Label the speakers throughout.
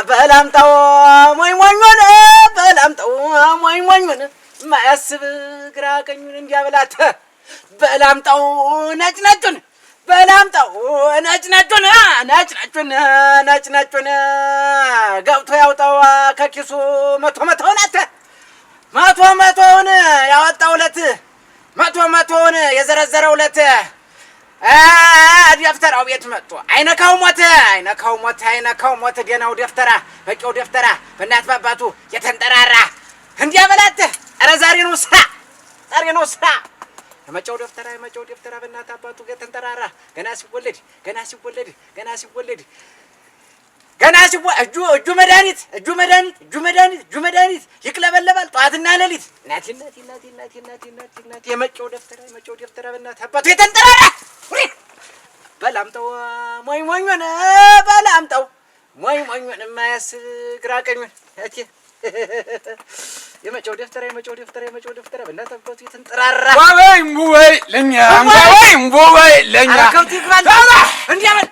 Speaker 1: በላምጣው ሞኝ ሞኙን በላምጣው ሞኝ ሞኙን ማያስብ ግራ ቀኙን እንዲያበላት በላምጣው ነጭ ነጩን በላምጣው ነጭ ነጩን ገብቶ ያውጣው ከኪሱ መቶውን መቶውን ያወጣውለት መቶውን የዘረዘረውለት ደፍተራው ቤት መጥቶ አይነካው ሞት ደናው ደፍተራ በቂው ደፍተራ በእናት ባባቱ የተንጠራራ እንዲያበላት ኧረ ዛሬ ነው ስራ የመጫው ደፍተራ በእናት አባቱ የተንጠራራ ገና ሲወለድ እጁ መድኃኒት ይቅለበለባል ጧትና ሌሊት እናቴ የመጫው ደፍተራ በእናት አባቱ የተንጠራራ በላምጣው ሞኝ ሞኙን በላምጣው ሞኝ ሞኙን የማያስብ ግራ ቀኙን እቴ የመጫው ደፍተራ በእናት አባቱ የተንጠራራ
Speaker 2: ወይ ለኛ
Speaker 1: ከብት ይግባል እንዲያመል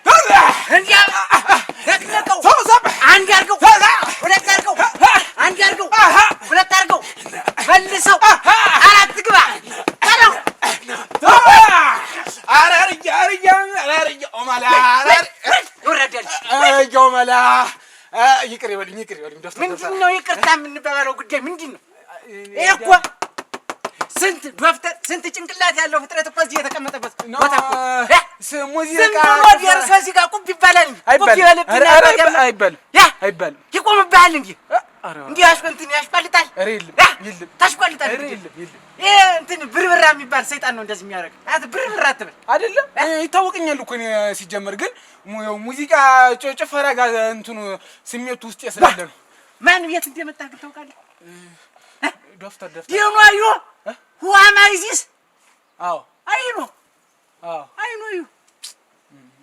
Speaker 1: ለቅለቀው አንድ አድርገው ሁለት አድርገው መልሰው አራት ግባ ታለው
Speaker 2: ይቅር ይበልኝ
Speaker 1: ምንድን ነው ይቅርታ የምንባባለው ጉዳይ ምንድን ነው? ይሄ እኮ ስንት ጭንቅላት ያለው ፍጥረት እኮ እዚህ የተቀመጠበት ቦታ እኮ
Speaker 2: ሙዚቃ
Speaker 1: ደርሶ እዚህ ጋር ቁብ ይባላል
Speaker 2: አይባልም
Speaker 1: ይቆምብሃል እንጂ እንዲህ ያሽቆልጣል ታሽቆልጣል ይሄ እንትን ብርብራ የሚባል ሰይጣን ነው እንደዚህ የሚያደርግ ብርብራ አትበል
Speaker 2: አይደለም ይታወቀኛል እኮ ሲጀመር ግን ሙዚቃ ጭፈራ ጋር እንትኑ ስሜቱ ውስጥ ያስላለ ነው
Speaker 1: ማን ቤት እንደመጣ ግን ታውቃለህ
Speaker 2: ዶክተር
Speaker 1: ይኖዩ who am I this
Speaker 2: አዎ
Speaker 1: አይኖ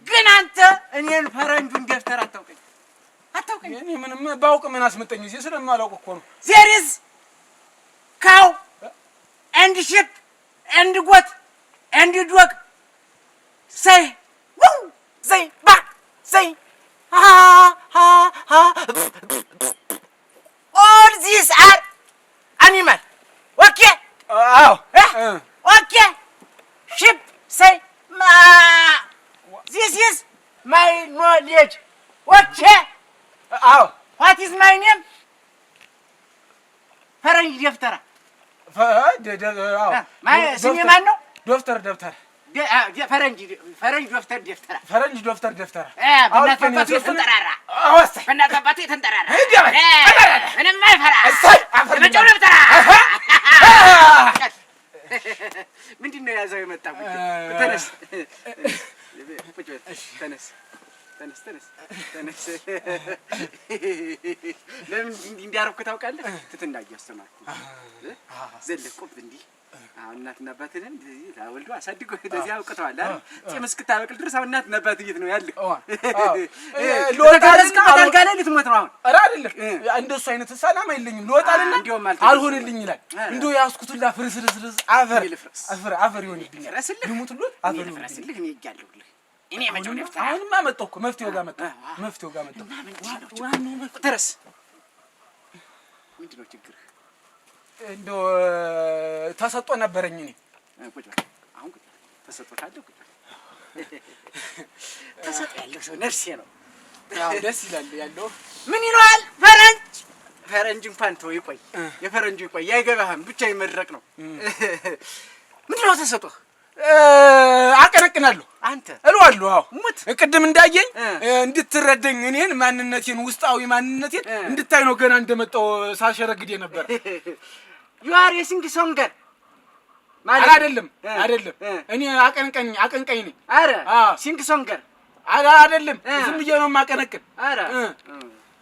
Speaker 1: ግን አንተ እኔን ፈረንጁን ደፍተር አታውቀኝ
Speaker 2: እኔ ምንም ባውቅ ምን አስመጣኝ እዚህ ስለማላውቅ እኮ ነው
Speaker 1: there is cow and sheep and goat and dog say woo say back say ha all these are animal okay okay sheep say ma this is my knowledge okay what is my name ፈረንጅ ደፍተራ ስሜ ማን ነው
Speaker 2: ዶክተር
Speaker 1: ፈረንጅ ዶክተር ደፍተራ በእናት አባቱ የተንጠራራ ምንም አይፈራ የመጫው ደፍተራ ምንድን ነው ያዘው የመጣ ተነስ ለምን እንዲያረኩ ታውቃለህ ትትና እያስተማርኩ ዘለህ ቁብ እንዲህ አሁን እናትና አባትህን ታወልዶ አሳድጎ እንደዚህ አውቅተዋል አይደል ጤም እስክታበቅል ድረስ አሁን እናትና አባትህ የት ነው ያለህ ለወጣለስ ከአልጋ ላይ ልትሞት ነው አሁን
Speaker 2: ኧረ አይደለም እንደሱ አይነት ሰላም አይለኝም ልወጣልና አልሆንልኝ ይላል እንደው ያስኩቱላ ፍርስርስርስ አፈር ይሆንብኛል ልሙትሉ አፈር ይሆንብኛል
Speaker 1: እኔ ይጋለሁልህ እኔ መጆ ደፍተራ
Speaker 2: አሁንማ መጣሁ እኮ መፍትሄው ጋር መጣሁ
Speaker 1: ድረስ ምንድን ነው ችግርህ
Speaker 2: እንደው ተሰጦ ነበረኝ እኔ
Speaker 1: ቁጭ በል አሁን ቁጭ በል ተሰጦ ካለ ቁጭ በል ተሰጦ ያለው ሰው ነፍሴ ነው
Speaker 2: ያው ደስ ይላል ያለው
Speaker 1: ምን ይለዋል ፈረንጅ እንኳን ተው ይቆይ የፈረንጁ ይቆይ አይገባህም ብቻ ይመድረቅ ነው ምንድን ነው ተሰጦህ
Speaker 2: አቀነቅናለሁ
Speaker 1: አንተ
Speaker 2: እለዋለሁ አዎ
Speaker 1: ሙት
Speaker 2: ቅድም እንዳየኝ እንድትረደኝ እኔን ማንነቴን ውስጣዊ ማንነቴን እንድታይ ነው ገና እንደመጣው ሳሸረግዴ ነበር
Speaker 1: you are a sing songer
Speaker 2: ማለት አይደለም እኔ አቀንቀኝ ነኝ
Speaker 1: አረ ሲንግ ሶንገር
Speaker 2: አይደለም ዝም ብዬ ነው ማቀነቅን
Speaker 1: አረ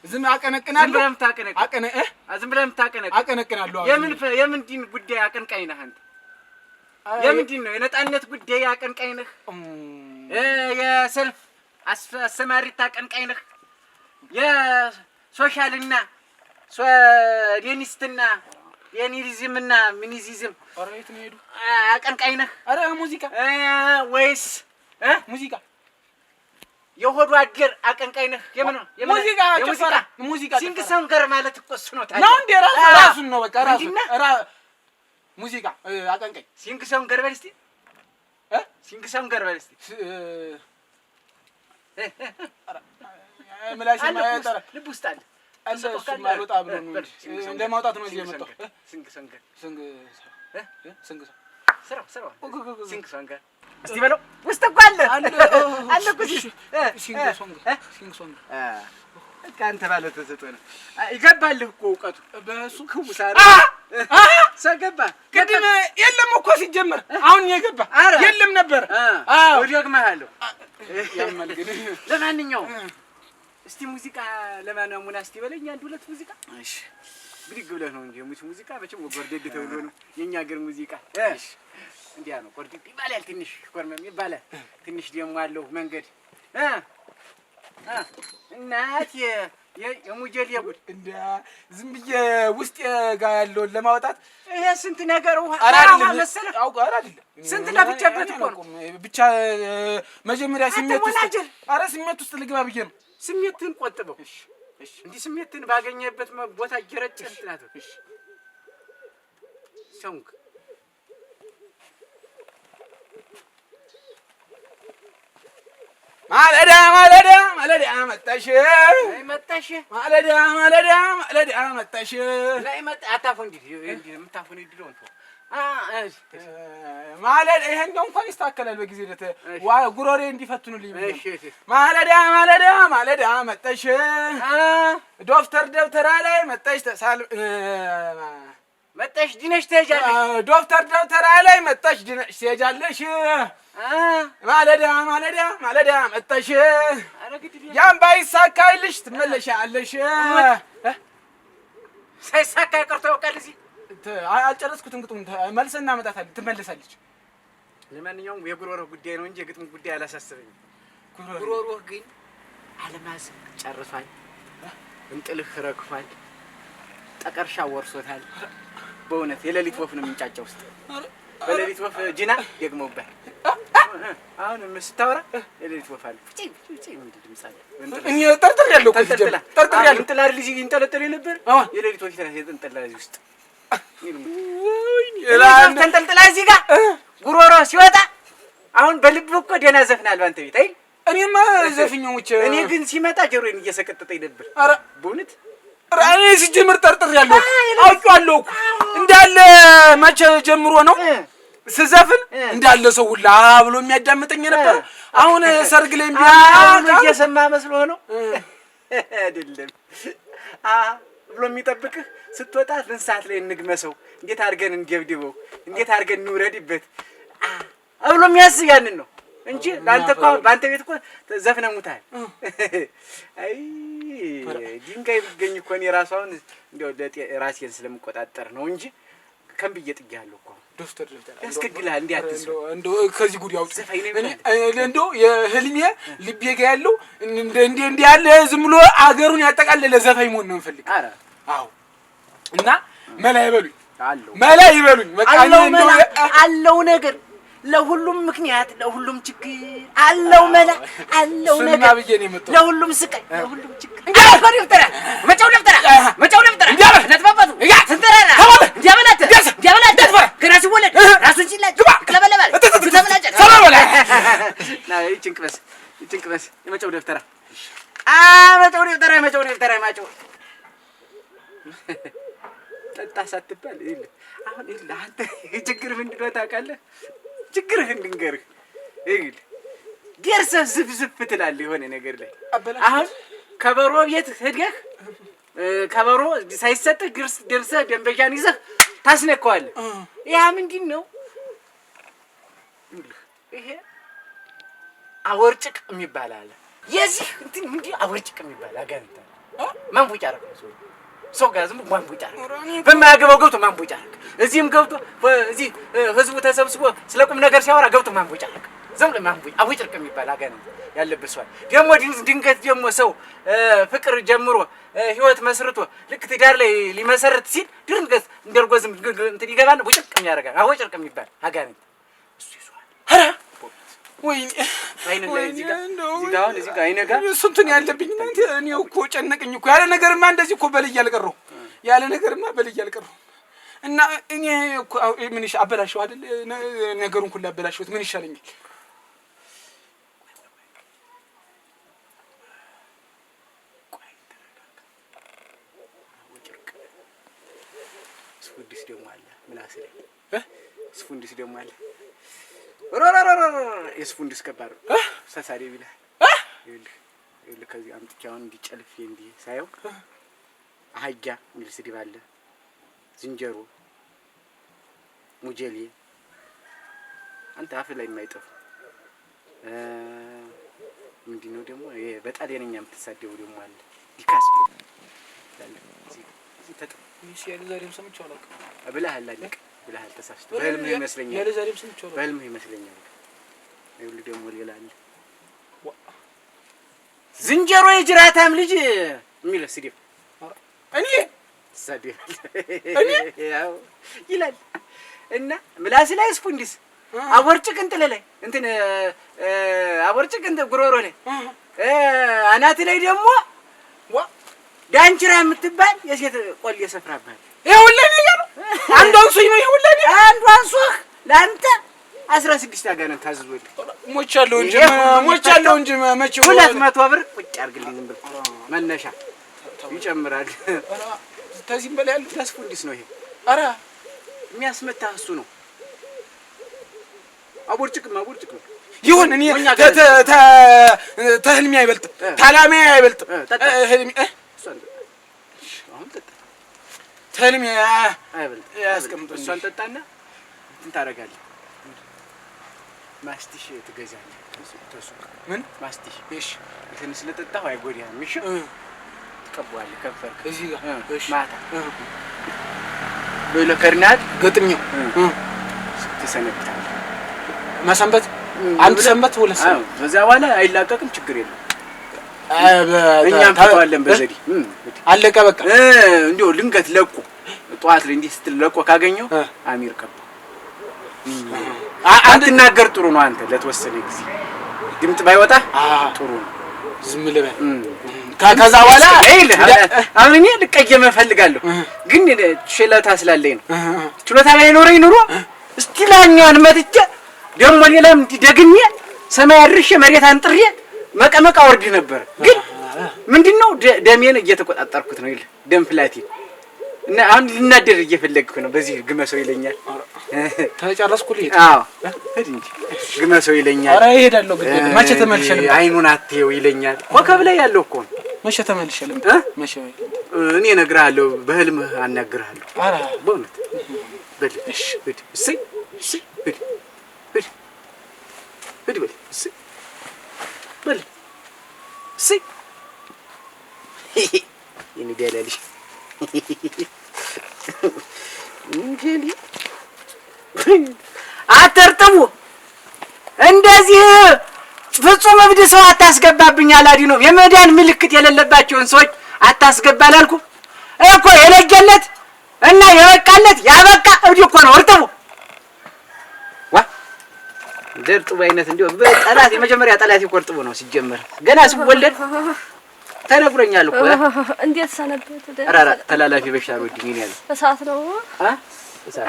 Speaker 2: ዝም አቀነቅናለሁ
Speaker 1: ዝም ብለህ ታቀነቅ
Speaker 2: አቀነቅናለሁ
Speaker 1: የምን ዲን ጉዳይ አቀንቃኝ ነህ አንተ የምንድን ነው የነጻነት ጉዳይ አቀንቃኝ ነህ የሰልፍ አሰማሪት አቀንቃኝ ነህ የሶሻልና ሶሊኒስትና የኒሪዝምና ሚኒዚዝም
Speaker 2: ኦሬት ነው ሄዱ
Speaker 1: አቀንቃኝ ነህ
Speaker 2: አረ ሙዚቃ
Speaker 1: ወይስ
Speaker 2: ሙዚቃ
Speaker 1: የሆዱ አገር አቀንቃኝ ነህ። የምን
Speaker 2: ሙዚቃ
Speaker 1: ሲንግ ሰንገር ማለት እኮ እሱ ነው።
Speaker 2: ታዲያ ነው እንዴ? ራሱን ነው በቃ ሙዚቃ አቀንቃኝ
Speaker 1: ሲንግ ሰንገር በል እስቲ ሲንግ ሰንገር በል እስቲ
Speaker 2: ምላሽ ማያጠራ
Speaker 1: ልብ ውስጥ አለ
Speaker 2: እሱ ማልወጣ ብሎ ነው እንደማውጣት ነው እዚህ የመጣው።
Speaker 1: ሲንግ ሰንገር ስራው ሲንግ ሰንገር እስቲ በለው ውስጥ እኮ አለ እኮ ሲንግ ሶንግ አንተ ባለ ተሰጥቶ ነው ይገባልህ እኮ እውቀቱ በእሱ ክውሳራ ሰገባ
Speaker 2: ቅድም የለም እኮ ሲጀመር አሁን የገባ የለም ነበር።
Speaker 1: አዎ ደግመሃለሁ።
Speaker 2: ያማል ግን
Speaker 1: ለማንኛውም እስቲ ሙዚቃ ለማናሙና እስቲ በለኝ አንድ ሁለት ሙዚቃ። እሺ ብድግ ብለህ ነው እንጂ ሙዚቃ መቼም ወርደድ ተብሎ ነው የኛ ሀገር ሙዚቃ። እሺ እንዲያ ነው ቆርጥጥ ይባላል። ትንሽ ኮርመም ይባላል። ትንሽ ደግሞ አለው መንገድ እናት የሙጀል የጉድ
Speaker 2: እንደ ዝም ብዬ ውስጥ ጋር ያለውን ለማውጣት
Speaker 1: ይሄ ስንት ነገር ውሃ መሰለህ
Speaker 2: አውቃ አይደለም
Speaker 1: ስንት ለፍቼበት እኮ ነው።
Speaker 2: ብቻ መጀመሪያ ስሜት ውስጥ ልግባ ብዬ ነው።
Speaker 1: ስሜትን ቆጥበው። እሺ እንዲህ ስሜትን ባገኘበት ቦታ እየረጨህ እንትናት። እሺ ሶንግ
Speaker 2: ማለዳ መጣሽ ማለዳ መጣሽ
Speaker 1: ላይ መጣ አታፈን እንዴ የምታፈን ይድለው እንት
Speaker 2: ማለዳ ይሄኛው እንኳን ይስተካከላል በጊዜ ለት ጉሮሬ እንዲፈትኑልኝ። እሺ ማለዳ መጣሽ ዶክተር ላይ መጣሽ ተሳል
Speaker 1: መጣሽ ድነሽ ትሄጃለሽ።
Speaker 2: ዶክተር ላይ መጣሽ ድነሽ ትሄጃለሽ። ማለዳ መጣሽ ያን ባይሳካልሽ ትመለሻለሽ።
Speaker 1: ሳይሳካ ቀርቶ ያውቃል። እዚህ
Speaker 2: አልጨረስኩትም። ግጥሙን መልስ እናመጣታለን። ትመለሳለች።
Speaker 1: ለማንኛውም የጉሮሮ ጉዳይ ነው እንጂ የግጥሙ ጉዳይ አላሳሰበኝም። ጉሮሮ ግን አለማዝ ጨርሷል። እንጥልህ ረግፏል። ጠቀርሻ ወርሶታል። በእውነት የሌሊት ወፍ ነው የሚንጫጫው ውስጥ በሌሊት ወፍ ጂና ደግሞባል። አሁን ስታወራ የሌሊት ወፍ አለ። ፍጪ ምንድን ድምፅ አለ?
Speaker 2: እኔ ጠርጥር ያለው
Speaker 1: እንጥላር ልጅ ይንጠለጠል ነበር። የሌሊት ወፍ ይተንጠላ እዚህ ውስጥ ተንጠልጥላ እዚህ ጋር ጉሮሮ ሲወጣ አሁን በልብ እኮ ደህና ዘፍናል ባንተ ቤት አይደል?
Speaker 2: እኔማ ዘፍኛውች
Speaker 1: እኔ ግን ሲመጣ ጆሮዬን እየሰቀጠጠኝ ነበር።
Speaker 2: ኧረ
Speaker 1: በእውነት
Speaker 2: እኔ ሲጀምር ጠርጥር ያለው አውቄዋለሁ እኮ እንዳለ መቼ ጀምሮ ነው ስዘፍን እንዳለ ሰው ሁላ ብሎ የሚያዳምጠኝ ነበር። አሁን ሰርግ ላይ
Speaker 1: እየሰማ መስሎ ነው አይደለም ብሎ የሚጠብቅህ ስትወጣ ምን ሰዓት ላይ እንግመሰው፣ እንዴት አድርገን እንደብድበው፣ እንዴት አድርገን እንውረድበት ብሎ የሚያስብ ያንን ነው እንጂ ለአንተ እኮ በአንተ ቤት እኮ ዘፍነህ ሙታል። አይ ድንጋይ ቢገኝ እኮ እኔ እራሱ አሁን እንደው ራሴን ስለምቆጣጠር ነው እንጂ ከንብዬ ጥያለሁ እኮ
Speaker 2: ዶክተር
Speaker 1: ያስገድልሃል። እንዴ አትስው
Speaker 2: እንደው ከዚህ ጉድ ያውጥ እንደው የህልሜ ልቤ ጋር ያለው እንደ ያለ ዝም ብሎ አገሩን ያጠቃለለ ዘፋኝ መሆን ነው የምፈልግ።
Speaker 1: ኧረ
Speaker 2: አዎ እና መላ ይበሉኝ በቃ
Speaker 1: አለው ነገር ለሁሉም ምክንያት ለሁሉም ችግር አለው መላ አለው ነገር ለሁሉም ስቃይ ለሁሉም ችግር እንዴ ደፍተራ መጫው ደፍተራ ነጥባባቱ ስንተራራ እንዲያበላት ገና ሲወለድ ራሱን ሲላጭ ለበለባል ተበላጨ ሰላም ና ይጭንቅበስ የመጫው ደፍተራ መጫው ደፍተራ ጠጣ ሳትባል ይል አሁን ይል አንተ ችግር ምንድን ነው ታውቃለህ? ችግርህን ልንገርህ። ይል ደርሰህ ዝፍዝፍ ትላለህ የሆነ ነገር ላይ። አሁን ከበሮ ቤት ሄደህ ከበሮ ሳይሰጥህ ደርሰህ ደንበጃን ይዘህ ታስነካዋለህ። ያ ምንድን ነው? ይሄ አወርጭቅ የሚባል አለ። የዚህ እንትን ምንድን አወርጭቅ የሚባል አጋንንት ማንቡጫ አረግ ሰው ጋር ዝም ማንቡጫ አረግ በማያገባው ገብቶ ማንቡጫ አረግ እዚህም ገብቶ እዚህ ህዝቡ ተሰብስቦ ስለ ቁም ነገር ሲያወራ ገብቶ ማንቡጫ አረግ ዝም ለማንቡጫ አወርጭቅ የሚባል አጋንንት ያለበት ሰው ደግሞ ድንገት ደግሞ ሰው ፍቅር ጀምሮ ህይወት መስርቶ ልክ ትዳር ላይ ሊመሰረት ሲል ድንገት እንደርጎዝም እንትን ይገባና ወጭቅ የሚያረጋ አወጭቅ የሚባል አጋንንት እሱ ይዟል።
Speaker 2: ኧረ ወይ
Speaker 1: አይነ ላይ እዚህ ጋር አይነጋ
Speaker 2: ስንቱን ያለብኝ እናንተ እኔው እኮ ጨነቀኝ እኮ ያለ ነገርማ እንደዚህ እኮ በልይ አልቀረው ያለ ነገርማ በልይ አልቀረው እና እኔ እኮ ምን ይሻ አበላሽው አይደል ነገሩን ሁሉ አበላሽውት ምን ይሻለኛል
Speaker 1: ስፉንዲስ ደግሞ አለ ምላስ ላይ ስፉንዲስ ደግሞ አለ የስፉንዲስ ከባድ ሳሳሪ ቢላ ይልክ ከዚህ አምጥቻውን እንዲጨልፍ እንዲ ሳይው አህያ እንግዲህ ስድብ አለ ዝንጀሮ ሙጀሌ አንተ አፍ ላይ የማይጠፉ ምንድነው ደግሞ በጣሊያንኛ የምትሳደው ደግሞ አለ ዲካስ እዚህ ተጠ
Speaker 2: ሲያል ዛሬም ሰምቻለሁ አላውቅም
Speaker 1: ብለሃል አለቅ ብለሃል ተሳስቶ በህልም ይመስለኛል
Speaker 2: ያለ ዛሬም ሰምቻለሁ
Speaker 1: በህልም ይመስለኛል ይሁሉ ደግሞ ሌላ አለ ዝንጀሮ የጅራታም ልጅ የሚል ስድብ
Speaker 2: እኔ
Speaker 1: ስድብ እኔ ያው ይላል እና ምላስ ላይ ስፉንዲስ አቦርጭቅ እንጥለ ላይ እንትን አቦርጭቅ እንት ጉሮሮ ላይ አናት ላይ ደግሞ ዳንችራ የምትባል የሴት ቆል የሰፍራባል
Speaker 2: ይኸውልህ ነገር አንዱ አንሱኝ ነው ይኸውልህ
Speaker 1: አንዱ አንሱህ ለአንተ 16 አጋነን ታዝዞልኝ
Speaker 2: ሞቻለሁ እንጂ መቼ
Speaker 1: 200 ብር ቁጭ አድርግልኝ ዝም ብሎ መነሻ ይጨምራል ተዚህም በላይ ያለው ስፉንዲስ ነው ይሄ
Speaker 2: ኧረ
Speaker 1: የሚያስመታ እሱ ነው አቦርጭቅ ነው
Speaker 2: ይሁን እኔ ተህልሜ አይበልጥም ታላሜ አይበልጥም ህልሜ አሁን ተህልሜ
Speaker 1: አይበልጥ ያስቀምጥ እሷን ጠጣና እንትን ታረጋለህ ማስቲሽ ትገዛለህ ተሱቅ
Speaker 2: ምን
Speaker 1: ማስቲሽ እሺ እንትን ስለጠጣው አይጎዳም እሺ ትቀበዋለህ ከፈርክ
Speaker 2: እዚህ ጋር እሺ
Speaker 1: ማታ በለከርናት ገጥሚው ትሰነብታለህ
Speaker 2: ማሰንበት አንድ ሰንበት ሁለት ሰንበት
Speaker 1: በዛ በኋላ አይላቀቅም ችግር የለም እኛም ተዋለን በዘዲ
Speaker 2: አለቀ በቃ
Speaker 1: እንዴው ልንገት ለቆ ጧት ላይ እንዲህ ስትል ለቆ ካገኘው አሚር ቀባ አንተ ተናገር ጥሩ ነው አንተ ለተወሰነ ጊዜ ድምጥ ባይወጣ ጥሩ ነው
Speaker 2: ዝም ልበል ከዛ በኋላ
Speaker 1: አሁን እኔ ልቀየም እፈልጋለሁ ግን ችሎታ ስላለኝ ነው ችሎታ ባይኖረኝ ኑሮ እስቲ ላኛን መጥቼ ደሞ ሌላም ደግሜ ሰማይ አድርሼ መሬት አንጥሬ መቀመቅ አወርድ ነበር ግን ምንድነው ደሜን እየተቆጣጣርኩት ነው ይል ደም ፍላቴ እና አሁን ልናደር እየፈለግኩ ነው በዚህ ግመሰው ይለኛል
Speaker 2: ተጨረስኩልኝ
Speaker 1: አዎ ሄድ እንጂ ግመሰው ይለኛል
Speaker 2: ኧረ እሄዳለሁ ግን መቼ ተመልሸልም
Speaker 1: አይኑን አትየው ይለኛል ኮከብ ላይ ያለው እኮ ነው
Speaker 2: መቼ ተመልሸልም መቼ
Speaker 1: እኔ እነግርሃለሁ በህልምህ አናግርሃለሁ
Speaker 2: ኧረ
Speaker 1: በእውነት በል እሺ ሂድ እሰይ ሂድ በል እሰይ በል እሰይ የኔ ዳላልሽ እንጀሊ አተርጥሙ እንደዚህ ፍጹም እብድ ሰው አታስገባብኝ አላዲ ነው የመዳን ምልክት የሌለባቸውን ሰዎች አታስገባላልኩ እኮ የለገለት እና የበቃለት ያበቃ እብድ እኮ ነው እርጥሙ ዋ ደርጥቡ አይነት እንዲሁ በጠላት የመጀመሪያ ጠላት ይቆርጥቡ ነው ሲጀመር ገና ሲወለድ ተነግሮኛል እኮ
Speaker 3: እንዴት ሰነበት
Speaker 1: አራራ ተላላፊ በሽታ ነው ዲኒን ያለው
Speaker 3: እሳት ነው
Speaker 1: እሳት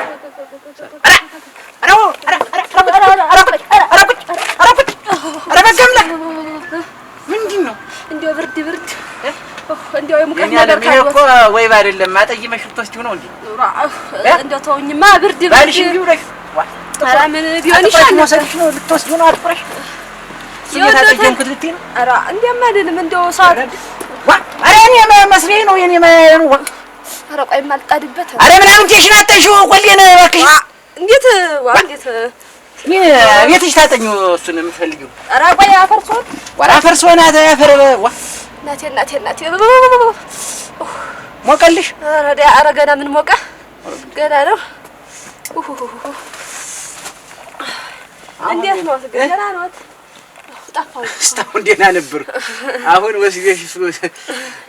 Speaker 1: ምንድነው
Speaker 3: እንዴው ብርድ እንዴው የሙቀት ነገር
Speaker 1: ካለው እኮ ወይ አይደለም ማጠይ መሽርቶ እስቲ ነው እንዴ
Speaker 3: እንዴው ተውኝማ ብርድ
Speaker 1: ባልሽ እንዲው ነሽ
Speaker 3: ኧረ ምን ቢሆን ይሻላል
Speaker 1: ነው ልትወስዱ ነው አጥቁረሽ የታጠየምኩት ልትይ ነው
Speaker 3: ኧረ እንደማ አይደለም እንዴው ሰዓት
Speaker 1: ኧረ እኔ መስለኝ ነው የኔ ነው
Speaker 3: ኧረ ቆይ ማልጣድበት
Speaker 1: ኧረ ምናምን ቴሽን አጠሽው ቆሌን እባክሽ
Speaker 3: እንዴት እንዴት
Speaker 1: ቤትሽ ታጠኙ እሱን የምትፈልጊው
Speaker 3: ኧረ ቆይ አፈርሶት
Speaker 1: ወራ ፈርሶና ታፈር
Speaker 3: እናቴ
Speaker 1: ሞቀልሽ
Speaker 3: ኧረ ገና ምን ሞቀ ገና ነው እንዴት ነው ገና ነው ጠፋው እስካሁን ደህና ነበር አሁን ወስደሽ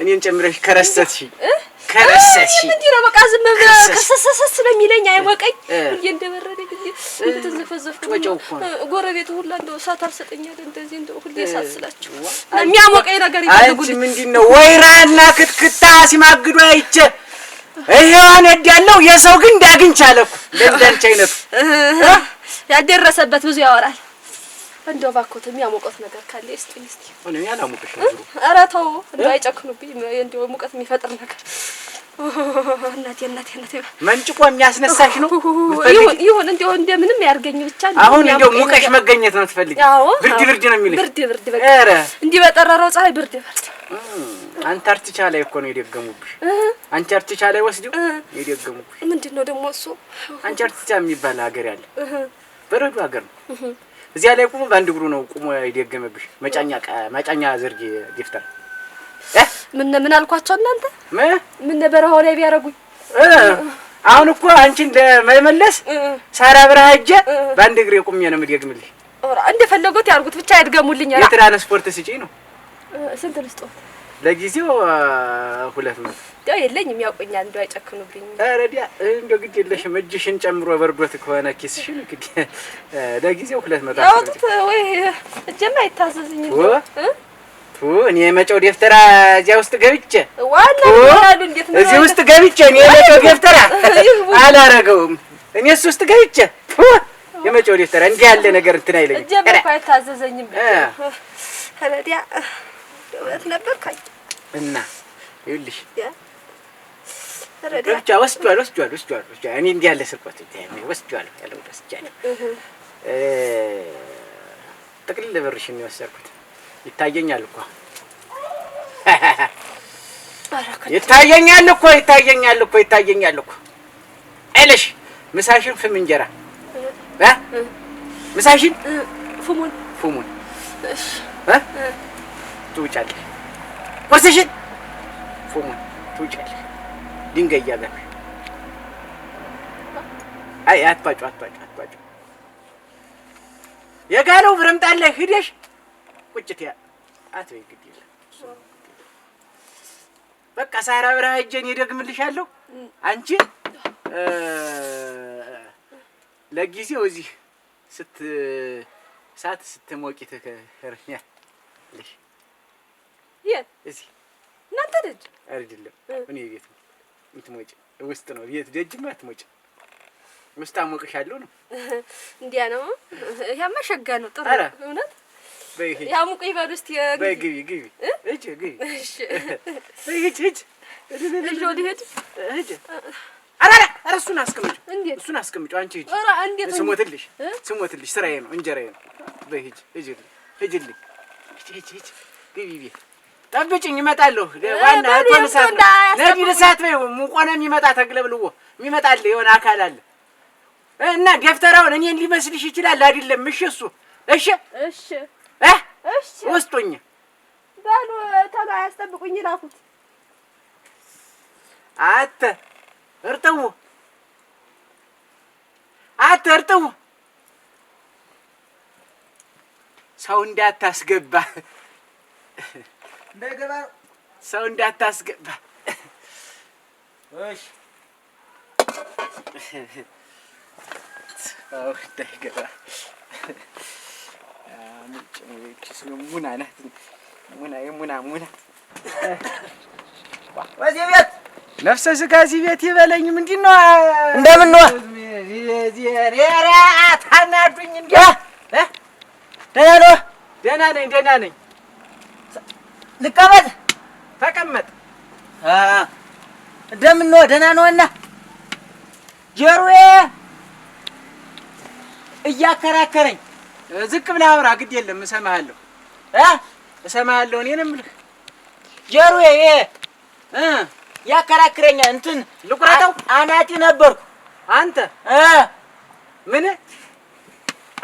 Speaker 3: እኔን ጨምረሽ ከረሰትሽ
Speaker 1: ከረሰሽ
Speaker 3: ምንድን ነው በቃ ዝም ብለህ ከሰሰሰ ስለሚለኝ አይሞቀኝ እንዴ እንደበረደኝ እንዴ ተዘፈዘፍኩ ጎረቤቱ ሁላ እንደው እሳት አልሰጠኛል እንደዚህ እንደው ሁሌ እሳት ስላችሁ የሚያሞቀኝ ነገር ይፈልጉልኝ
Speaker 1: አንቺ ምንድነው ወይራና ክትክታ ሲማግዱ አይቼ ይሄው አነድ ያለው የሰው ግን እንዳግኝቻለሁ ለንደንቻ አይነቱ
Speaker 3: ያደረሰበት ብዙ ያወራል እንደው ባኮት የሚያሞቀት ነገር ካለ እስቲ
Speaker 1: እኔ ያላሞቀሽ ነው
Speaker 3: ኧረ ተው እንደው አይጨክኑብኝ እንደው ሙቀት የሚፈጥር ነገር እናቴ መንጭቆ የሚያስነሳሽ ነው ይሁን እንደው እንደምንም ያርገኝ ብቻ
Speaker 1: አሁን እንደው ሙቀሽ መገኘት ነው ትፈልጊ ብርድ ነው የሚልሽ
Speaker 3: ብርድ በቃ እንዲህ በጠረረው ፀሐይ ብርድ
Speaker 1: አንታርክቲካ ላይ እኮ ነው የደገሙብሽ አንታርክቲካ ላይ ወስጂው የደገሙብሽ
Speaker 3: ምንድነው ደግሞ እሱ
Speaker 1: አንታርክቲካ የሚባል ሀገር ያለ በረዶ ሀገር ነው እዚያ ላይ ቆሞ ባንድ እግሩ ነው ቆሞ የደገመብሽ መጫኛ ዘርግ ዲፍተር
Speaker 3: ምን አልኳቸው እናንተ ምን በረሃው ላይ ቢያረጉኝ
Speaker 1: አሁን እኮ አንቺን ለመመለስ ሳራ በረሃ ሄጄ ባንድ እግሬ ቆሜ ነው የምደግምልሽ
Speaker 3: እንደፈለጉት ያርጉት ብቻ ያድገሙልኝ
Speaker 1: የትራንስፖርት ስጪኝ ነው
Speaker 3: ስንት ልስጦት
Speaker 1: ለጊዜው 200
Speaker 3: ያው የለኝም ያውቁኛል እንደው አይጨክኑብኝ
Speaker 1: አረዲያ እንደው ግድ የለሽም እጅሽን ጨምሮ በርዶት ከሆነ ኪስሽን ግድ ለጊዜው 200
Speaker 3: አውጥት ወይ እጀማ አይታዘዝኝ
Speaker 1: እኔ መጨው ደፍተራ እዚያ ውስጥ ገብቼ
Speaker 3: ዋናው ያሉ እንዴት ነው
Speaker 1: እዚህ ውስጥ ገብቼ እኔ መጨው ደፍተራ አላረገውም እኔ እሱ ውስጥ ገብቼ የመጨው ደፍተራ እንዲህ ያለ ነገር እንትን አይለኝም
Speaker 3: እጀማ አይታዘዘኝም አረዲያ ወት ነበር ካይ
Speaker 1: እና ይልሽ ረጃ ወስዷል እኔ እንዲህ ያለ ስርቆት ወስዷል ያለው ወስጃለሁ ጥቅል ብርሽን የወሰድኩት ይታየኛል እኮ አይለሽ ምሳሽን ፍም እንጀራ ምሳሽን ፉሙን እሺ ትውጫለሽ ወስሽን ፉሙን ትውጫለሽ ድንጋይ ያጋሽ አይ አትባጩ የጋለው ብረምጣለ ሂደሽ ቁጭት ያ አትበይ ግድ ይላል በቃ ሳራ በረሃ ሄጄን ይደግምልሻለሁ አንቺ ለጊዜው እዚህ ስትሞቂ ተከርኛለሽ
Speaker 3: የት
Speaker 1: እዚህ
Speaker 3: እናንተ ደጅ
Speaker 1: አይደለም እኔ ቤት ነው እንትሞጪ ውስጥ ነው ቤት ደጅማ አትሞጪ ውስጥ አሞቅሻለሁ ነው
Speaker 3: እንዲያ ነው ያማ ሸጋ ነው ጥሩ እውነት
Speaker 1: በይሄ
Speaker 3: ያሙቁ ይባል እስቲ
Speaker 1: በግቢ እጂ
Speaker 3: እሺ
Speaker 1: በይሄ እጂ
Speaker 3: ወዲህ
Speaker 1: አራራ እሱን አስቀምጪው አንቺ እጂ
Speaker 3: ኧረ እንዴት
Speaker 1: ስሞትልሽ ስራዬ ነው እንጀራዬ ነው በይሄ እጂልኝ ግቢ ቤት ጠብጭኝ እመጣለሁ ዋና አቶንሳት ነዲ ለሳት በይው ሙቆና የሚመጣ ተግለብልዎ የሚመጣል የሆነ አካል አለ እና ደፍተራውን እኔን ሊመስልሽ ይችላል አይደለም እሺ ወስቶኝ
Speaker 3: ባሉ ታጋ ያስጠብቁኝ ላኩት
Speaker 1: አተ እርጥው ሰው እንዳታስገባ
Speaker 2: እንዳይገባ
Speaker 1: ሰው እንዳታስገባ እሺ እንዳይገባ ምንጭ ነው እቺስ ነው ሙና ናት ሙና
Speaker 2: ወዚህ ቤት
Speaker 1: ነፍሰ ስጋ እዚህ ቤት ይበለኝ ምንድነው
Speaker 2: እንደምን ነው
Speaker 1: እዚህ ሬራ ታናዱኝ እንዴ ደህና ነኝ
Speaker 2: ልቀመጥ
Speaker 1: ተቀመጥ
Speaker 2: እንደምን ነው ደህና ነውና ጀሮዬ እያከራከረኝ
Speaker 1: ዝቅ ብለህ አውራ ግድ የለም እሰማሃለሁ እኔንም ልህ
Speaker 2: ጀሮዬ ያከራክረኛል እንትን
Speaker 1: ልቁረጠው
Speaker 2: አናቲ ነበርኩ
Speaker 1: አንተ ምን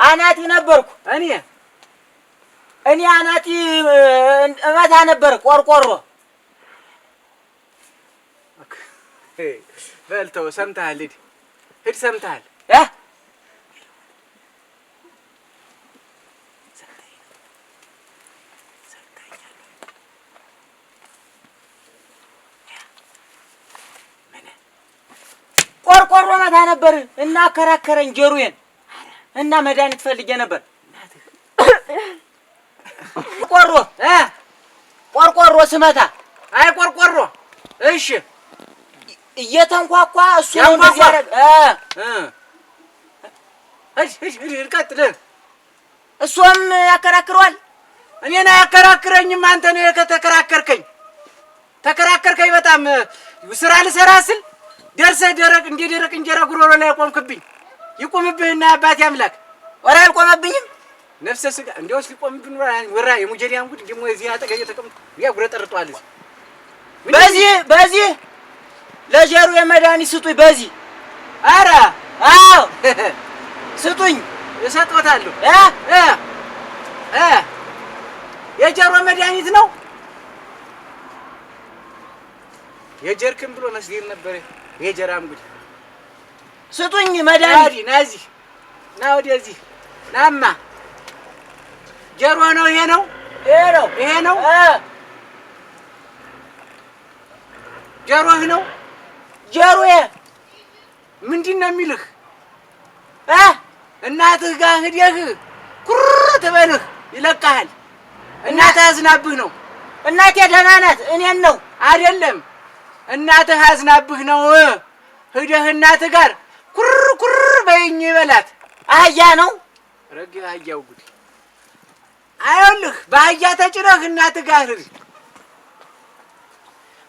Speaker 2: አናቲ ነበርኩ እኔ አናቲ እመታ ነበር ቆርቆሮ
Speaker 1: በልተው ሰምተሃል ሂድ ሰምተሃል
Speaker 4: ቆርቆሮ መታ ነበር እና አከራከረኝ ጆሮዬን እና መድኃኒት ፈልጌ ነበር። ቆርቆሮ ስመታ
Speaker 1: አይ ቆርቆሮ እሺ
Speaker 4: እየተንኳኳ እሱ ነው እንደዚህ ያደረገ
Speaker 1: እሺ ልቀጥል።
Speaker 4: እሱም ያከራክረዋል።
Speaker 1: እኔን አያከራክረኝም። አንተ ነው የተከራከርከኝ። ተከራከርከኝ በጣም ስራ ልሰራ ስል ደርሰህ ደረቅ እንደ ደረቅ እንጀራ ጉሮሮ ላይ ቆምክብኝ። ይቆምብህና አባቴ አምላክ
Speaker 4: ወራ አልቆመብኝም።
Speaker 1: ነፍሰ ስጋ እንደውስ ሊቆምብን ወራ የሙጀሊያን ጉድ ደግሞ እዚህ አጠገብ ተቀምጦ ያጉረጠርጧል።
Speaker 4: በዚህ ለጀሩ የመድኃኒት ስጡኝ። በዚህ
Speaker 1: ኧረ
Speaker 4: አዎ ስጡኝ
Speaker 1: እሰጥዎታለሁ። የጀሮ መድኃኒት ነው። የጀርክም ብሎ መስጊድ ነበር። የጀራም ጉድ
Speaker 4: ስጡኝ መድኃኒት።
Speaker 1: ናዚህ ና ወደዚህ ናማ ጀሮ ነው። ይሄ ነው ጀሮህ ነው።
Speaker 4: ጀሮዬ
Speaker 1: ምንድን ነው የሚልህ? እናትህ ጋር ሂደህ ኩር ትበልህ ይለቃሃል። እናትህ አዝናብህ ነው።
Speaker 4: እናቴ ደህና ናት። እኔን ነው
Speaker 1: አይደለም። እናትህ አዝናብህ ነው። ሂደህ እናትህ ጋር ኩር በይኝ ይበላት።
Speaker 4: አህያ ነው
Speaker 1: ረግ አህያው ጉድ አይወልህ። በአህያ ተጭነህ እናትህ ጋር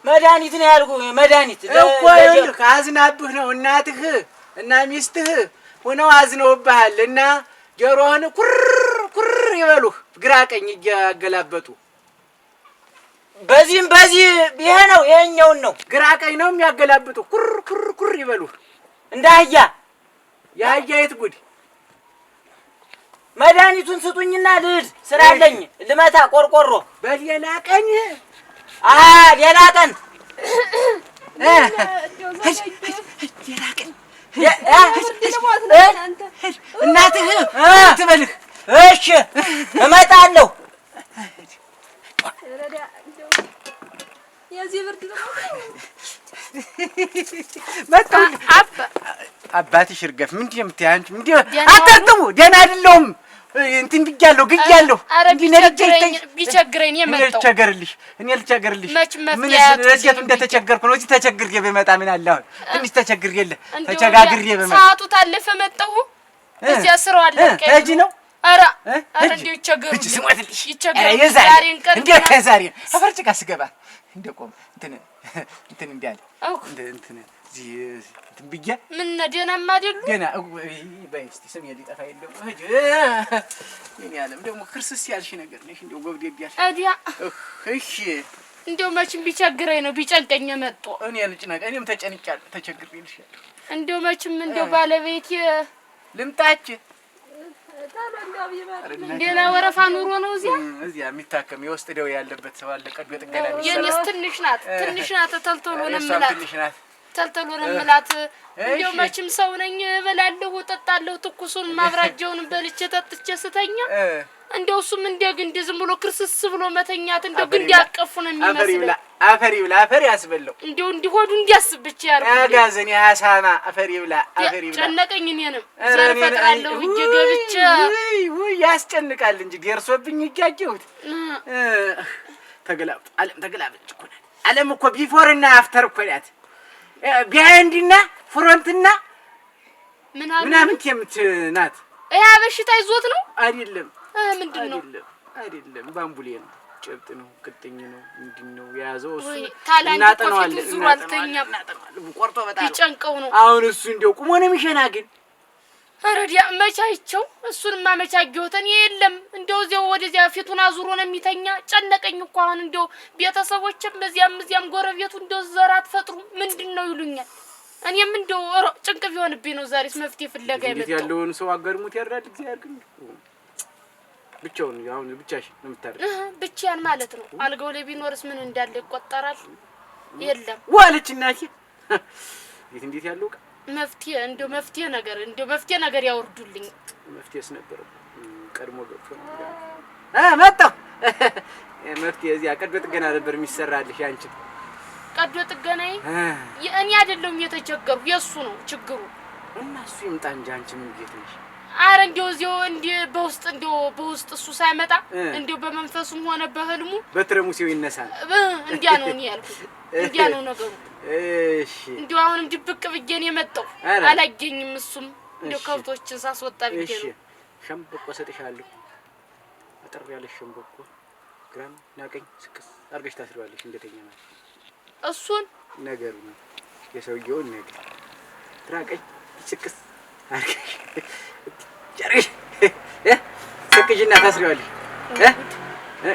Speaker 4: መድኃኒት ነው ያልኩህ። መድኃኒት
Speaker 1: እኮ ይኸውልህ አዝናብህ ነው። እናትህ እና ሚስትህ ሆነው አዝነውብሃል እና ጆሮህን ኩር ይበሉህ ግራ ቀኝ እያገላበጡ።
Speaker 4: በዚህ ይሄ ነው ይሄኛውን ነው
Speaker 1: ግራ ቀኝ ነው የሚያገላብጡ። ኩር ይበሉህ
Speaker 4: እንደ አህያ።
Speaker 1: የአህያ የት ጉድ።
Speaker 4: መድኃኒቱን ስጡኝና ልሂድ። ስራ አለኝ ልመታ ቆርቆሮ።
Speaker 1: በሌላ ቀን
Speaker 4: ሌላ ቀን
Speaker 1: እናትህ ትበልህ።
Speaker 4: እሺ እመጣለሁ።
Speaker 1: አባትሽ እርገፍ ምንድን ነው የምትይ አንቺ? ምንድን አታጥሙ። ደህና አይደለሁም። እንትን ብያለሁ ግያለሁ።
Speaker 3: ቢቸግረኝ የመጣው
Speaker 1: እኔ ልቸገርልሽ ምን እዚህ እንደተቸገርኩ ነው። እዚህ ተቸግሬ በመጣ ምን አለ አሁን ትንሽ ተቸግሬ የለ ተቸጋግሬ በመጣ
Speaker 3: ሰዓቱ ታለፈ መጣሁ። እዚያ ስራው አለ
Speaker 1: ከጂ ነው።
Speaker 3: ኧረ እንደው ይቸገሩ
Speaker 1: ዛሬን ቀን ዛሬ አፈርጭቃ ስገባ እንደቆም እንትን እንዲያለ እንትን እዚህ እንትን ብያ
Speaker 3: ምን ደህናማ አይደሉ
Speaker 1: ገና በስቲ ስም የሊጠፋ የለም። የኔ ዓለም ደግሞ ክርስስ ያልሽ ነገር ነሽ። እንደው ጎብዴ ያልሽ
Speaker 3: አዲያ
Speaker 1: እሺ
Speaker 3: እንደው መቼም ቢቸግረኝ ነው ቢጨንቀኝ መጥቶ
Speaker 1: እኔ ልጭነቅ እኔም ተጨንቄያለሁ ተቸግሬልሻለሁ።
Speaker 3: እንደው መቼም እንደው ባለቤቴ
Speaker 1: ልምጣች
Speaker 3: ሌላ ወረፋ ኑሮ ነው
Speaker 1: እዚያ የሚታከም የውስጥ ደዌ ያለበት ሰው አለ። ቀዶ ጥገና ነው።
Speaker 3: የኔስ ትንሽ ናት ተልተሎ ነው የምላት። እንደው መቼም ሰው ነኝ እበላለሁ እጠጣለሁ። ትኩሱን ማብራጃውን በልቼ ጠጥቼ ስተኛ እንደው እሱም እንደ ዝም ብሎ ክርስስ ብሎ መተኛት እንደው ግን እንዲያቀፉ ነው የሚመስለው።
Speaker 1: አፈር ይብላ አፈር ያስበለው
Speaker 3: እንደው እንዲሆዱ እንዲያስብ ብቻ ያርጉ።
Speaker 1: ያጋዘን ያሳማ አፈር ይብላ
Speaker 3: ጨነቀኝ። እኔንም ዘር ፈጥራለሁ እጄ ገብቼ
Speaker 1: ያስጨንቃል እንጂ ደርሶብኝ እጃጀሁት ተገላብጥ ዓለም ተገላብጥ እኮ ናት። ዓለም እኮ ቢፎርና አፍተር እኮ ናት። ቢሃይንድና ፍሮንትና ምናምን ናት።
Speaker 3: ያ በሽታ ይዞት ነው
Speaker 1: አይደለም?
Speaker 3: ምንድን ነው?
Speaker 1: አይደለም ባምቡሌ ነው። ጨብጥ ነው። ቅጥኝ ነው። ምንድን ነው የያዘው? እሱ
Speaker 3: እናጠነዋለን። ዙሯልተኛም
Speaker 1: ቆርጦ በጣም
Speaker 3: ይጨንቀው ነው።
Speaker 1: አሁን እሱ እንደው ቁሞ ነው የሚሸና ግን
Speaker 3: አረዲያ መቻይቸው እሱንማ መቻጊውተን የለም። እንደው እዚያው ወደዚያ ፊቱን አዙሮ ነው የሚተኛ። ጨነቀኝ እኮ አሁን እንደው ቤተሰቦችም እዚያም ጎረቤቱ እንደው ዘራት ፈጥሩ ምንድነው ይሉኛል። እኔም እንደው ጭንቅ ቢሆንብኝ ነው ዛሬስ መፍትሄ ፍለጋ የመጣው።
Speaker 1: ያለውን ሰው አገርሙት ያራል እግዚአብሔር ግን ብቻውን አሁን ብቻሽ ነው የምታረግ።
Speaker 3: ብቻያን ማለት ነው። አልጋው ላይ ቢኖርስ ምን እንዳለ ይቆጠራል። የለም
Speaker 1: ዋለች እናቴ የት እንዴት ያለው
Speaker 3: መፍትሄ ነገር ያወርዱልኝ።
Speaker 1: መፍትሄስ ነበር ቀድሞ ገብቶ መጣሁ። መፍትሄ እዚያ ቀዶ ጥገና ነበር የሚሰራልሽ አንቺ
Speaker 3: ቀዶ ጥገናዬ እኔ አይደለም የተቸገርኩ የሱ ነው ችግሩ
Speaker 1: እና እሱ ይምጣ እንጂ አንቺ ምን ቤት ነሽ
Speaker 3: አረ እንደው እዚያው እንደ በውስጥ እሱ ሳይመጣ እንደው በመንፈሱም ሆነ በህልሙ
Speaker 1: በትረሙሲው ይነሳል
Speaker 3: እንዲያ ነው እኔ ያልኩት እንዲያ ነው ነገሩ እሺ እንደው አሁንም ድብቅ ብዬን የመጣው አላገኝም እሱም እንደው ከብቶችን ሳስወጣ ብዬ ነው
Speaker 1: እሺ ሸምበቆ ሰጥሻለሁ አጥር ያለሽ ሸምበቆ ግራም ናቀኝ ስክስ አርገሽ ታስሪዋለሽ እንደተኛ ማለት
Speaker 3: እሱን
Speaker 1: ነገር ነው የሰውየውን ነገር ትራቀኝ ስክስ አርገሽ ጨርሽ ስክጅና ታስሪዋለሽ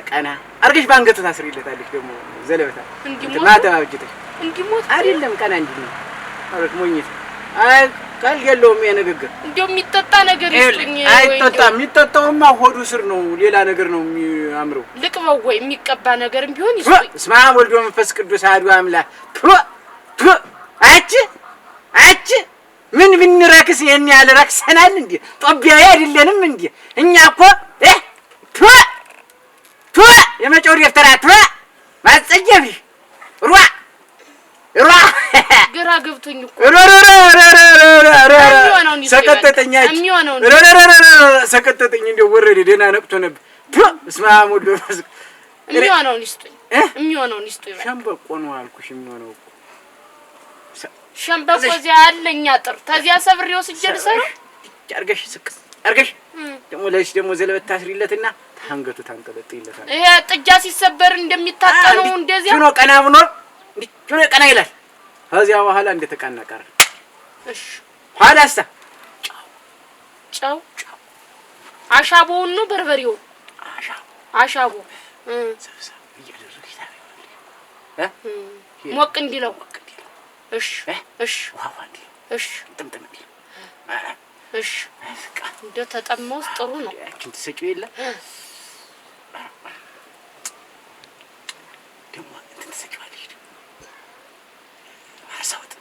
Speaker 1: ቀና አርገሽ ባንገቱ ታስሪለታለሽ ደግሞ ዘለበታ ማተባብጅተሽ
Speaker 3: እንዲሞት
Speaker 1: አይደለም ቀና እንዲህ ነው አረክ ሞኝት አይ ቃል የለውም የነገር
Speaker 3: እንደው የሚጠጣ ነገር ይስጡኝ
Speaker 1: አይጠጣም የሚጠጣውማ ሆዱ ስር ነው ሌላ ነገር ነው የሚያምረው
Speaker 3: ልቅበው ወይ የሚቀባ ነገርም ቢሆን ይስጡኝ
Speaker 1: ስማ ወልዶ መንፈስ ቅዱስ አሐዱ አምላክ አጭ ምን ብንረክስ የኛ ያለ ረክሰናል እንዴ ጦቢያዬ አይደለንም እንዴ እኛ እኮ የመጨው ደፍተራ ማጸየፊ ሩዋ
Speaker 3: ግራ ገብቶኝ እኮ
Speaker 1: ሰቀጠጠኛች ሰቀጠጠኝ እንደው ወረደ ደህና ነቅቶ ነበር እስማ ወልዶ
Speaker 3: የሚሆነውን ይስጡኝ የሚሆነውን ይስጡኝ
Speaker 1: ሸምበቆ ነው አልኩሽ የሚሆነው
Speaker 3: ሸምበቆ እዚያ አለኝ አጥር ተዚያ ሰብሬ ወስጄ ልሰራ
Speaker 1: አርገሽ ስክስ አርገሽ ደግሞ ዘለበት ታስሪለትና ታንገቱ ታንቀለጥይለታል
Speaker 3: ይሄ ጥጃ ሲሰበር እንደሚታጠነው እንደዚያ
Speaker 1: ሹኖ ቀና ብሎ ሹኖ ቀና ይላል ከዚያ በኋላ እንደተቀና ቀረ
Speaker 3: እሺ
Speaker 1: ኋላሳ
Speaker 3: ጫው አሻቦውን ነው በርበሬው አሻቦ
Speaker 1: ሰብሰብ እያደረግሽ
Speaker 3: ሞቅ እንዲለው እሺ
Speaker 1: ዋዋንዲ ጥምጥም
Speaker 3: እሺ እንደ ተጠመውስ ጥሩ ነው
Speaker 1: ያቺን ትሰጪው የለ ደግሞ እንትን ትሰጪዋለሽ ማርሳውት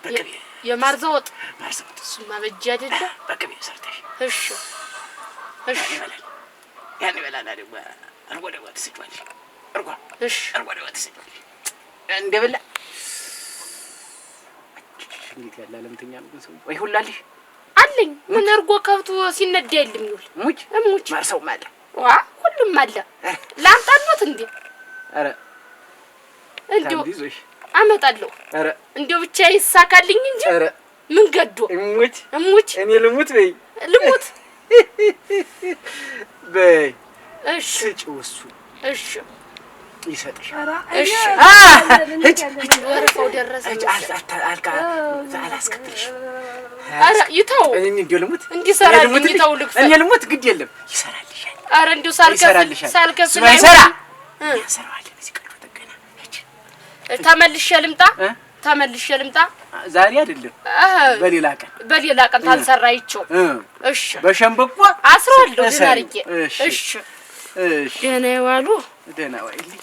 Speaker 1: በቅቤ
Speaker 3: የማርዛውት
Speaker 1: ማርሳውት
Speaker 3: እሱማ በእጅ አይደለ
Speaker 1: በቅቤ ሰርተሽ
Speaker 3: እሺ
Speaker 1: ያን ይበላል ደግሞ አርጎ ደግሞ ትሰጪዋለሽ አርጎ ደግሞ ትሰጪዋለሽ እንደበላ እንዴት ያለ ለምተኛ ነው ሰው ወይ ሁላልሽ
Speaker 3: አለኝ ምን እርጎ ከብቱ ሲነዳ የለም ይውል ሙጭ
Speaker 1: ማርሰው ማለት
Speaker 3: ሁሉም አለ ላምጣልዎት እንዴ
Speaker 1: አረ
Speaker 3: እንዴው አመጣለሁ አረ እንዴው ብቻ ይሳካልኝ እንጂ አረ ምን ገዶ ሙጭ
Speaker 1: እኔ ልሙት በይ በይ
Speaker 3: እሺ
Speaker 1: እሱ
Speaker 3: እሺ
Speaker 1: ይሰጥሻል
Speaker 3: እሺ ወረፈው ደረሰ
Speaker 1: አልካ አላስከትልሽ
Speaker 3: አረ ይተው
Speaker 1: እኔ እንደው ልሙት
Speaker 3: እንዲሰራልኝ ይተው ልክፈል
Speaker 1: እኔ ልሙት ግድ የለም ይሰራልሻል
Speaker 3: አረ እንደው ሳልከፍል
Speaker 1: ይሰራልሻል እዚህ ቀዶ ተገና
Speaker 3: ተመልሼ ልምጣ
Speaker 1: ዛሬ አይደለም በሌላ ቀን ታልሰራይቸው
Speaker 3: እሺ
Speaker 1: በሸምበቆ
Speaker 3: አስራለሁ ደናርዬ እሺ ደህና ይዋሉ
Speaker 1: ደህና ዋይልኝ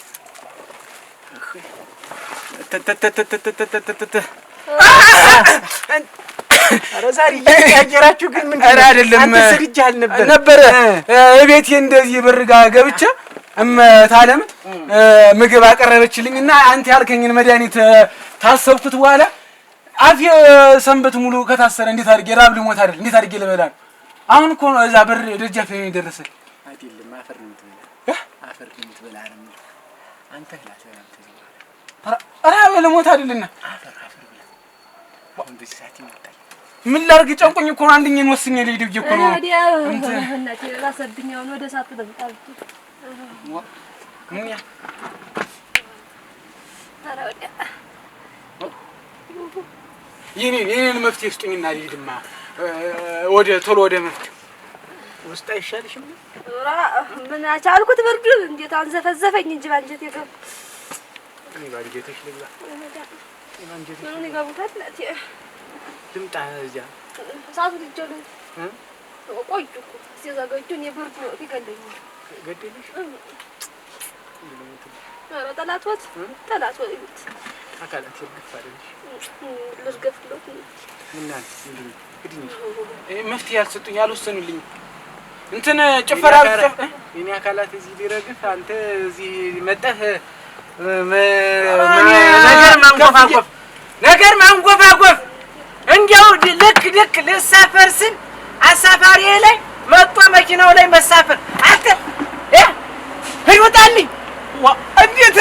Speaker 1: አረ ዛሬ ያገራችሁ ግን ምን
Speaker 2: አይደለም
Speaker 1: አንተ ስግጃል
Speaker 2: ነበር እቤቴ እንደዚህ ብርጋ ገብቼ ታለም ምግብ አቀረበችልኝና አንተ ያልከኝን መድኃኒት ታሰብኩት በኋላ አፍ ሰንበት ሙሉ ከታሰረ እንዴት አድርጌ ራብ ልሞት አይደል እንዴት አድርጌ ልበላ አሁን እኮ እዛ በር ደጃፍ ደረሰ
Speaker 1: አይደለም አፈር ነው የምትበላ አንተ
Speaker 2: ራብ ልሞት አይደልና
Speaker 1: አፈር ብላ ወንድ ሰዓት ይመጣል
Speaker 2: ምን ላርግ ጨንቆኝ እኮ አንደኛን ወስኜ ልሂድ ብዬ እኮ ነው
Speaker 3: እንት እናቴ ራሰብኛው ወደ ሳት ተንጣጣ
Speaker 2: ምን ያ
Speaker 3: ታራውዲያ
Speaker 2: ይሄን መፍትሄ ስጡኝና ልሂድማ ቶሎ ወደ መፍትሄ ውስጥ አይሻልሽም
Speaker 3: ምን አቻልኩት ብርዱ እንዴት አንዘፈዘፈኝ እንጂ ባንጀት የገብ
Speaker 1: እኔ ባንጀትሽ ልግባ
Speaker 3: ምን ይገቡታል ለቲ
Speaker 1: ልምጣ እዚያ
Speaker 3: ሳቱ ልጅሉ ቆዩ ሲዘጋጁን የብርዱ ይገለኝ
Speaker 1: ገደልሽ
Speaker 3: ኧረ ጠላቶት ይሉት
Speaker 1: አካላት ይገፋልሽ
Speaker 3: ልዝገፍሎት
Speaker 1: ምናል እንግዲህ
Speaker 2: መፍትሄ ያልሰጡኝ ያልወሰኑልኝ እንትን ጭፈራ
Speaker 1: የኔ አካላት እዚህ ሊረግፍ አንተ እዚህ መጣህ ነገር ማንጎፋጎፍ እንዲያው ልክ ልሳፈር ስል አሳፋሪ ላይ መጥቶ መኪናው ላይ መሳፈር አንተ ህይወታልኝ
Speaker 2: እንዴት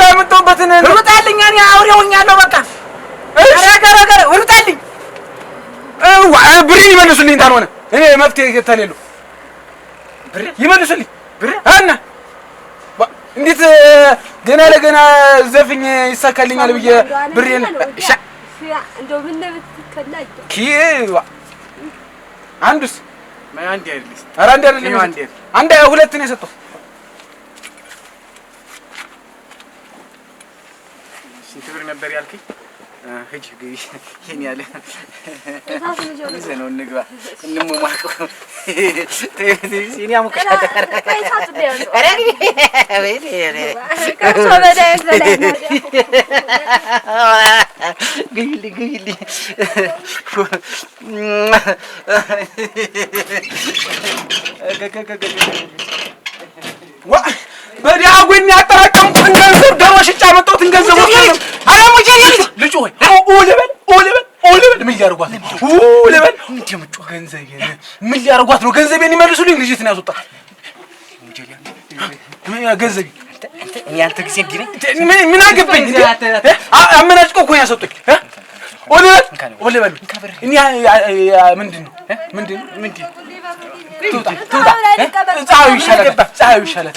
Speaker 2: ያመጣሁበትን
Speaker 1: ህይወታልኝ እኔ አውሬውኛለሁ በቃ ረገረገረ ህይወታልኝ
Speaker 2: ብሬን ይመልሱልኝ ታልሆነ እኔ መፍትሄ ተሌለው ብሬ ይመልሱልኝ ብሬ አና እንዴት ገና ለገና ዘፍኝ ይሳካልኛል ብዬ ብሬን
Speaker 3: እንደው ምን ብትከላኝ
Speaker 2: ኪዋ አንዱስ
Speaker 1: አንድ አይደለም
Speaker 2: ኧረ አንድ አይደለም አንድ ሁለት ነው የሰጠው ስንት ብር ነበር ያልከኝ ሂጅ ግቢ ይሄን ያለ ነው እንግባ እንሞማቀው ሲኒ አሙቀሻ አረ ወይ
Speaker 3: ከሶ በላይ በላይ
Speaker 1: ግቢልኝ
Speaker 2: ዋ በዲያጎኝ ያጠራቀምኩትን ገንዘብ ደሞ ሽጫ መጣሁትን ገንዘብ ወሰደው አረ ሙጂ ልጅ ሆይ ኦለበል ምን ሊያርጓት ኦለበል እንዴ ምጮ ገንዘብ ምን ሊያርጓት ነው ገንዘቤን ይመልሱልኝ ልጅትን ያስወጣ ሙጂያ ገንዘብ
Speaker 1: እኔ አንተ ጊዜ እንዴ
Speaker 2: ምን አገባኝ አመናጭቀው እኮ ያሰጡኝ ኦለበል እኔ ምንድነው ትውጣ ፀሐዩ ይሻላል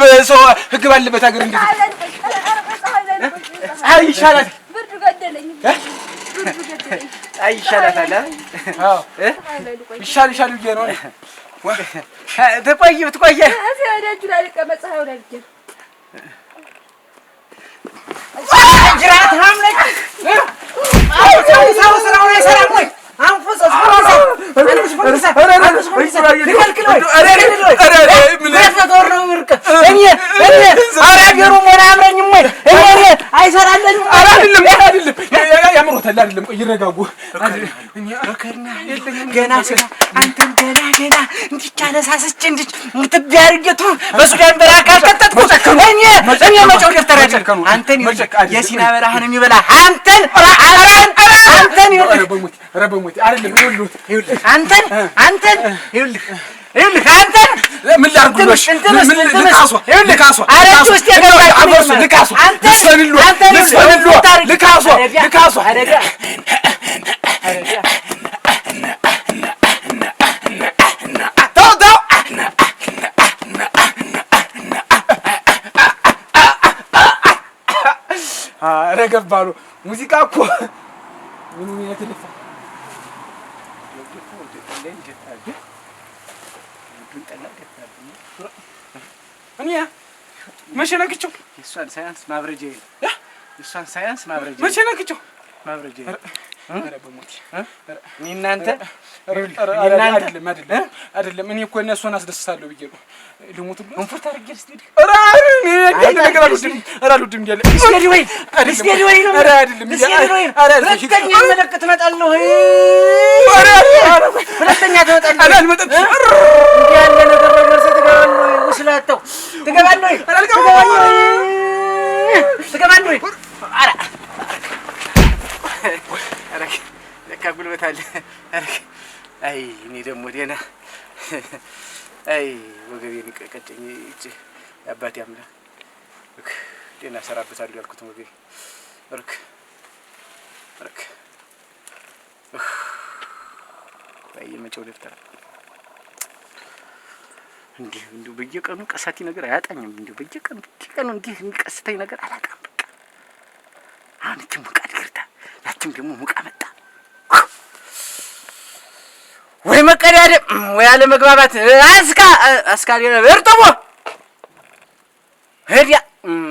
Speaker 2: በሰው ህግ ባለበት ሀገር እንዴት ፀሐይ ይሻላል
Speaker 3: ብርዱ ገደለኝ
Speaker 1: ፀሐይ ይሻላል
Speaker 2: አዎ ይሻል ብዬ ነው
Speaker 1: ትቆይ
Speaker 3: እደጁ ላይ ልቀመጥ ፀሐዩ ላይ ብዬ
Speaker 1: ጅራት ሀምለች ሰው ስራውን አይሰራም ወይ አንፈስ
Speaker 2: አይደለም ቆይ ይረጋጉ
Speaker 1: ገና ስራ አንተን ገና እንዲቻለሳስጭ እንዲች ምትዳርገቱ በሱዳን በረሃ ከተተጥኩ እኔ መጨው ደፍተራጨከኑ አንተን የሲና በረሃ ነው የሚበላ አንተን
Speaker 2: ረበሙት አይደለም ይኸውልህ አንተን
Speaker 1: ይኸውልህ
Speaker 2: አንተን ምን ላርጉልሽ ምን ልካሷ
Speaker 1: አረጁ እስቲ ያገባችሁ
Speaker 2: ልካሷ ልካሷ ረገባሉ ሙዚቃ እኮ ምን የተለፋ እኔ መቼ ነክቼው
Speaker 1: እሷን ሳያንስ ማብረጃ
Speaker 2: መቼ ነክቼው
Speaker 1: ማብረጃ
Speaker 2: ኧረ በሞት
Speaker 1: እናንተ
Speaker 2: አይደለም እኔ እኮ እነሱን አስደስታለሁ ብዬ ነው ልሙት ብሎ
Speaker 1: እንፍታ አድርጌ እስቲ
Speaker 2: አልወድም እንዲያለ
Speaker 1: እስኪ ወይ ነው መለክት እመጣለሁ ሁለተኛ ትመጣለህ
Speaker 2: አልመጣም
Speaker 1: ያለ ነገር ነው ትገባለህ ውስላተው ትገባለህ ለካ ጉልበት አለ አይ እኔ ደግሞ ደህና አይ ወገቤን ቀጨኝ እጭ አባቴ አምላክ ደህና ሰራበታለሁ ያልኩት ወገቤ አይ የመጨው ደፍተር እንዲሁ በየቀኑ ቀሳቲ ነገር አያጣኝም እንዲሁ በየቀኑ እንዲህ የሚቀስተኝ ነገር አላጣም በቃ አሁን እቺ ሙቃ ድርታ ያቺም ደግሞ ሙቃ መጣ ወይ መቀዳደም ወይ አለ መግባባት አስካ እርጥቦ ሄዲያ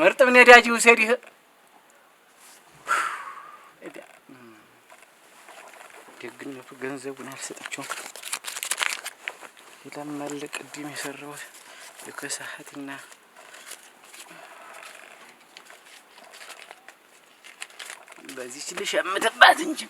Speaker 1: እርጥብ ነዳጅ ውሰድህ ደግነቱ ገንዘቡን አልሰጠችውም ይላማል ቅድም የሰራሁት የከሳህትና በዚህ ልሽ አመተባት እንጂ